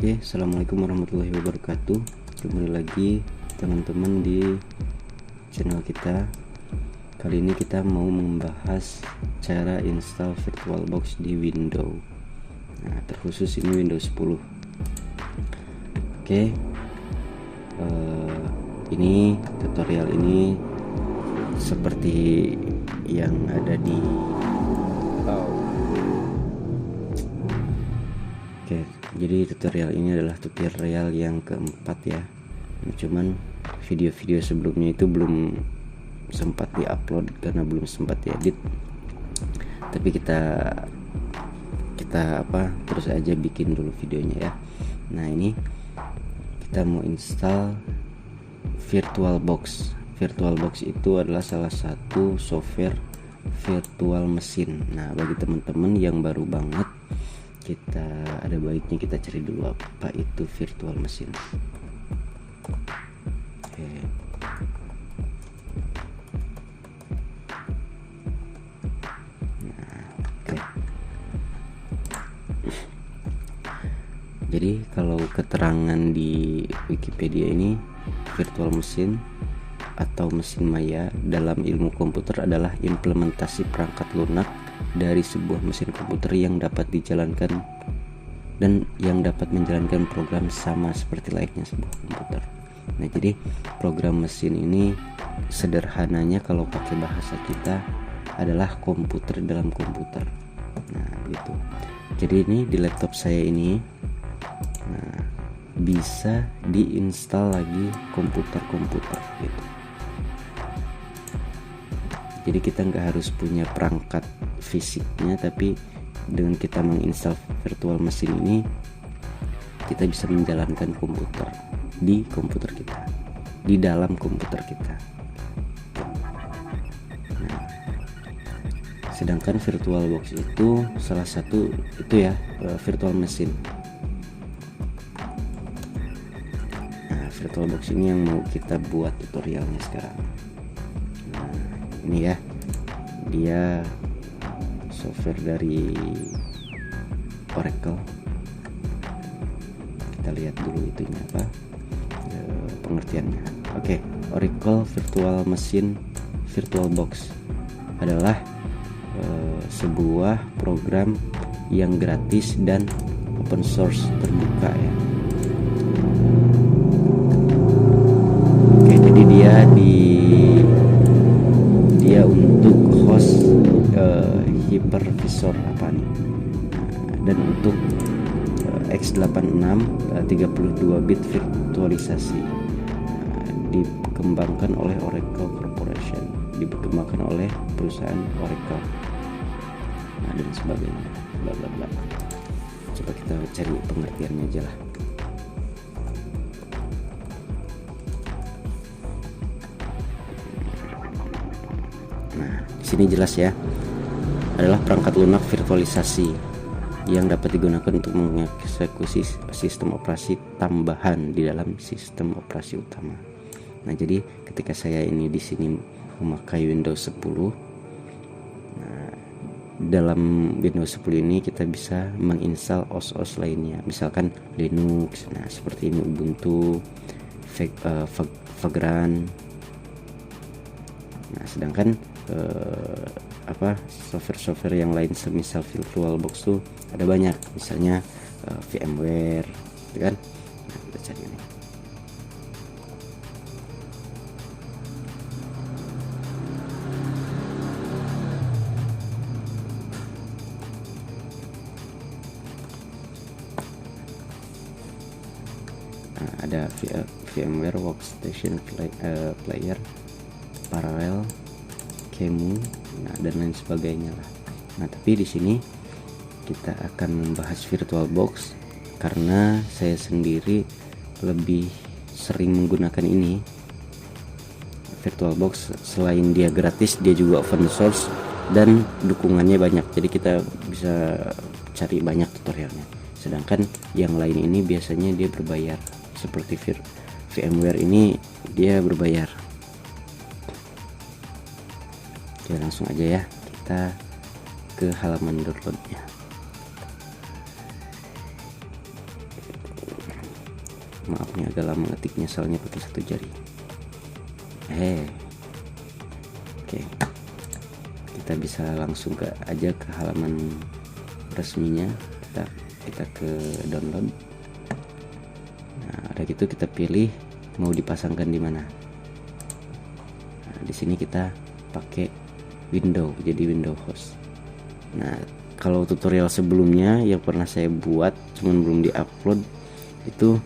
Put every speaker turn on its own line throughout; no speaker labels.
Oke, assalamualaikum warahmatullahi wabarakatuh. Kembali lagi teman-teman di channel kita. Kali ini kita mau membahas cara install VirtualBox di Windows. Nah, terkhusus ini Windows 10. Oke, ini tutorial ini seperti yang ada di Oke, jadi tutorial ini adalah tutorial yang keempat ya. Cuman video-video sebelumnya itu belum sempat diupload karena belum sempat diedit. Tapi kita terus aja bikin dulu videonya ya. Nah, ini kita mau install VirtualBox. VirtualBox itu adalah salah satu software virtual mesin. Nah, bagi teman-teman yang baru banget, ada baiknya kita cari dulu apa itu virtual mesin. Oke. Nah, oke. Jadi kalau keterangan di Wikipedia ini, virtual mesin atau mesin maya dalam ilmu komputer adalah implementasi perangkat lunak dari sebuah mesin komputer yang dapat dijalankan dan yang dapat menjalankan program sama seperti layaknya sebuah komputer. Nah, jadi program mesin ini sederhananya kalau pakai bahasa kita adalah komputer dalam komputer. Nah, gitu. Jadi ini di laptop saya ini, nah, bisa diinstal lagi komputer-komputer gitu. Jadi kita nggak harus punya perangkat fisiknya, tapi dengan kita menginstal virtual mesin ini, kita bisa menjalankan komputer di komputer kita, di dalam komputer kita. Nah, sedangkan VirtualBox itu salah satu itu ya, virtual mesin. Nah, VirtualBox ini yang mau kita buat tutorialnya sekarang. Ini ya, dia software dari Oracle. Kita lihat dulu itunya apa, pengertiannya. Oke, Oracle Virtual Machine VirtualBox adalah sebuah program yang gratis dan open source terbuka ya. Oke, jadi dia untuk host hypervisor apa nih, dan untuk x86 32 bit virtualisasi. Dikembangkan oleh Oracle Corporation, dikembangkan oleh perusahaan Oracle, nah, dan sebagainya, bla bla bla. Coba kita cari pengertiannya aja lah. Nah, di sini jelas ya, adalah perangkat lunak virtualisasi yang dapat digunakan untuk mengeksekusi sistem operasi tambahan di dalam sistem operasi utama. Nah, jadi ketika saya ini di sini memakai Windows 10, nah, dalam Windows 10 ini kita bisa menginstal OS lainnya, misalkan Linux, nah seperti ini Ubuntu, Vagrant. Nah, sedangkan software-software yang lain semisal VirtualBox tuh ada banyak, misalnya VMware, gitu kan. Nah, kita cari ini. Nah, ada VMware Workstation Player, Parallel, Kemu, nah, dan lain sebagainya lah. Nah, tapi di sini kita akan membahas VirtualBox karena saya sendiri lebih sering menggunakan ini. VirtualBox selain dia gratis, dia juga open source dan dukungannya banyak. Jadi kita bisa cari banyak tutorialnya. Sedangkan yang lain ini biasanya dia berbayar. Seperti VMware ini dia berbayar. Oke, langsung aja ya, kita ke halaman downloadnya. Maaf nih agak lama ngetiknya soalnya pakai satu jari. Oke, kita bisa langsung aja ke halaman resminya. Kita ke download. Nah, ada gitu kita pilih mau dipasangkan di mana. Nah, di sini kita pakai Windows, jadi Windows host. Nah, kalau tutorial sebelumnya yang pernah saya buat cuman belum diupload itu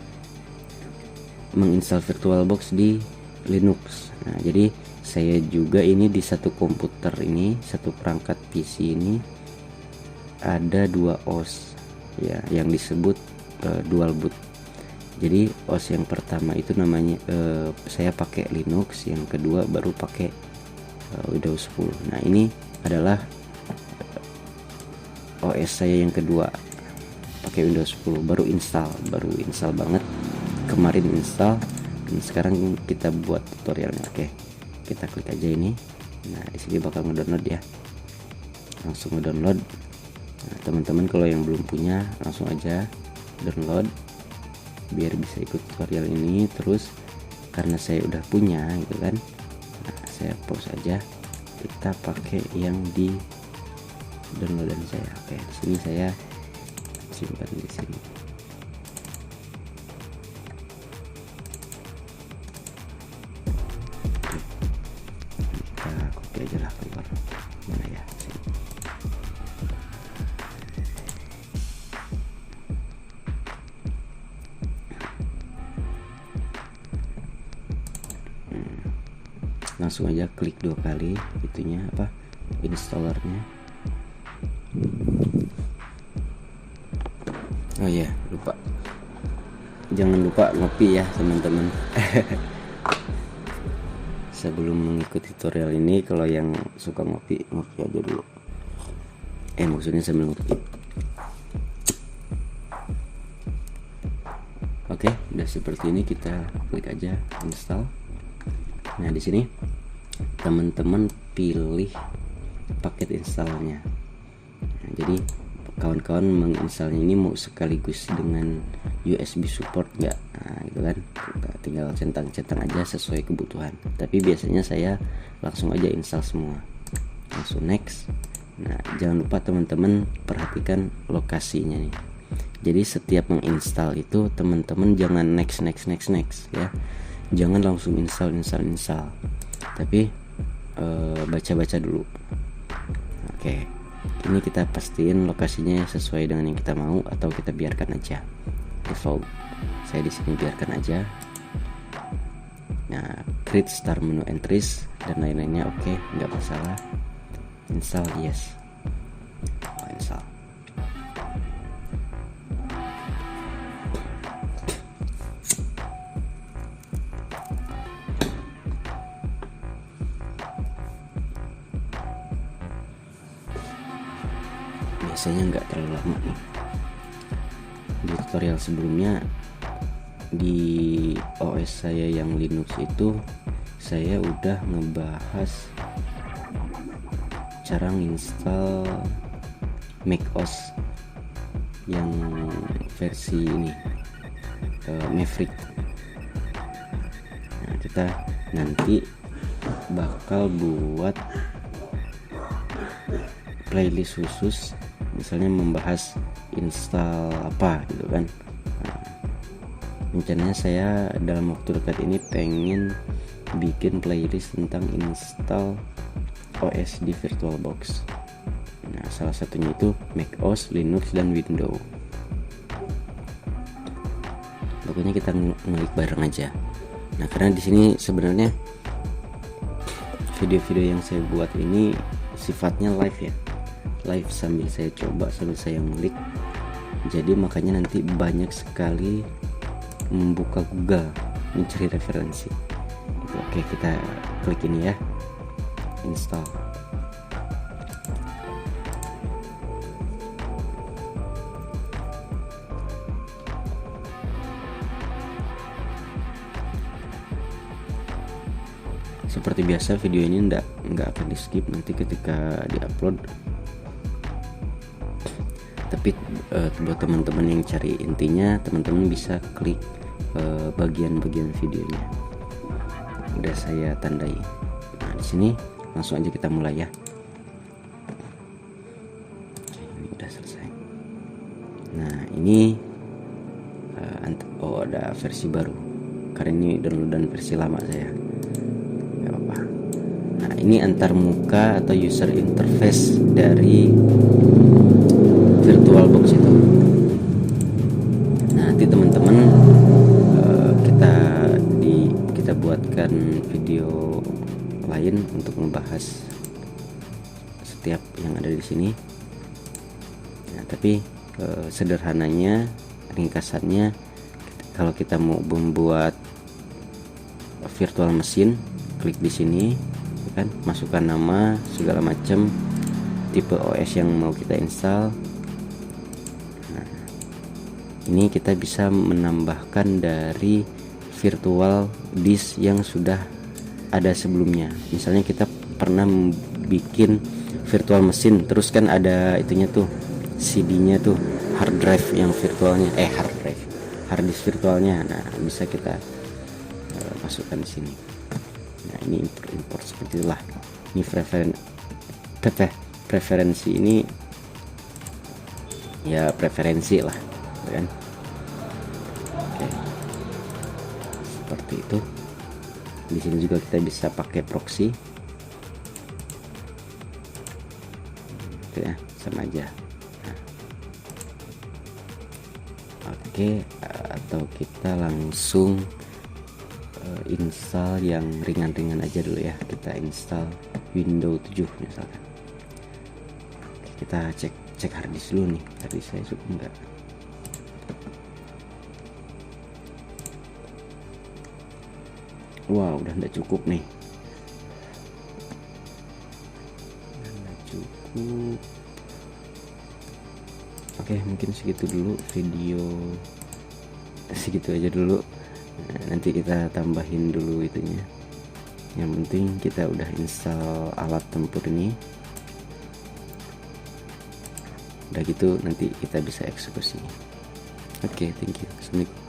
menginstal VirtualBox di Linux. Nah, jadi saya juga ini di satu komputer ini, satu perangkat PC ini ada 2 OS ya yang disebut dual boot. Jadi OS yang pertama itu namanya saya pakai Linux, yang kedua baru pakai Windows 10. Nah, ini adalah OS saya yang kedua, pakai Windows 10, baru install banget kemarin install, dan sekarang kita buat tutorialnya. Oke, kita klik aja ini. Nah, di sini bakal ngedownload ya, langsung ngedownload. Nah, teman-teman kalau yang belum punya langsung aja download biar bisa ikut tutorial ini terus. Karena saya udah punya gitu kan, nah, saya pause aja, kita pakai yang di downloadan saya. Oke, di sini saya simpan di sini. Kita copy aja lah keluar. Mana ya? Sini. Langsung aja klik 2 kali itunya apa, installernya. Oh ya, lupa, jangan lupa ngopi ya teman-teman. Sebelum mengikuti tutorial ini, kalau yang suka ngopi aja dulu. Maksudnya sambil ngopi. Oke, udah seperti ini, kita klik aja install. Nah, di sini teman-teman pilih paket instalnya. Nah, jadi kawan-kawan menginstalnya ini mau sekaligus dengan USB support nggak? Nah, gitu kan, tinggal centang-centang aja sesuai kebutuhan. Tapi biasanya saya langsung aja install semua, langsung next. Nah, jangan lupa teman-teman perhatikan lokasinya nih. Jadi setiap menginstal itu teman-teman jangan next ya, jangan langsung install, tapi baca-baca dulu. Oke, ini kita pastiin lokasinya sesuai dengan yang kita mau atau kita biarkan aja default. Saya di sini biarkan aja. Nah, create start menu entries dan lain-lainnya oke, nggak masalah. Install yes. Install. Biasanya nggak terlalu lama nih. Di tutorial sebelumnya di OS saya yang Linux itu saya udah ngebahas cara nginstal macOS yang versi ini Maverick. Nah, kita nanti bakal buat playlist khusus, misalnya membahas install apa gitu kan. Nah, rencananya saya dalam waktu dekat ini pengen bikin playlist tentang install OS di VirtualBox. Nah, salah satunya itu macOS, Linux, dan Windows. Pokoknya kita ngulik bareng aja. Nah, karena di sini sebenarnya video-video yang saya buat ini sifatnya live ya, live sambil saya coba, sambil saya ngulik. Jadi makanya nanti banyak sekali membuka Google mencari referensi. Oke, kita klik ini ya, install. Seperti biasa video ini nggak akan di skip nanti ketika diupload. Tapi buat teman-teman yang cari intinya, teman-teman bisa klik bagian-bagian videonya udah saya tandai. Nah di sini langsung aja kita mulai ya. Oke, ini udah selesai. Nah ini oh ada versi baru karena ini downloadan versi lama saya, nggak apa-apa. Nah ini antar muka atau user interface dari VirtualBox itu. Nah, nanti teman-teman kita buatkan video lain untuk membahas setiap yang ada di sini. Nah, tapi sederhananya, ringkasannya, kalau kita mau membuat virtual mesin, klik di sini, kan, masukkan nama segala macam, tipe OS yang mau kita install. Nah, ini kita bisa menambahkan dari virtual disk yang sudah ada sebelumnya. Misalnya kita pernah bikin virtual mesin, terus kan ada itunya tuh, CD-nya tuh, hard drive yang virtualnya, hard disk virtualnya. Nah, bisa kita masukkan di sini. Nah, ini import seperti itulah. Ini preferensi ini ya preferensi lah, kan? Oke. Seperti itu. Di sini juga kita bisa pakai proxy. Oke ya, sama aja. Nah. Oke, atau kita langsung install yang ringan-ringan aja dulu ya. Kita install Windows 7 misalkan. Kita cek harddisk dulu nih, tadi saya cukup enggak. Wow, udah enggak cukup nih, enggak cukup. Oke, mungkin segitu dulu video, segitu aja dulu. Nah, nanti kita tambahin dulu itunya. Yang penting kita udah install alat tempur ini. Udah gitu nanti kita bisa eksekusi. Oke, thank you. Assalamualaikum.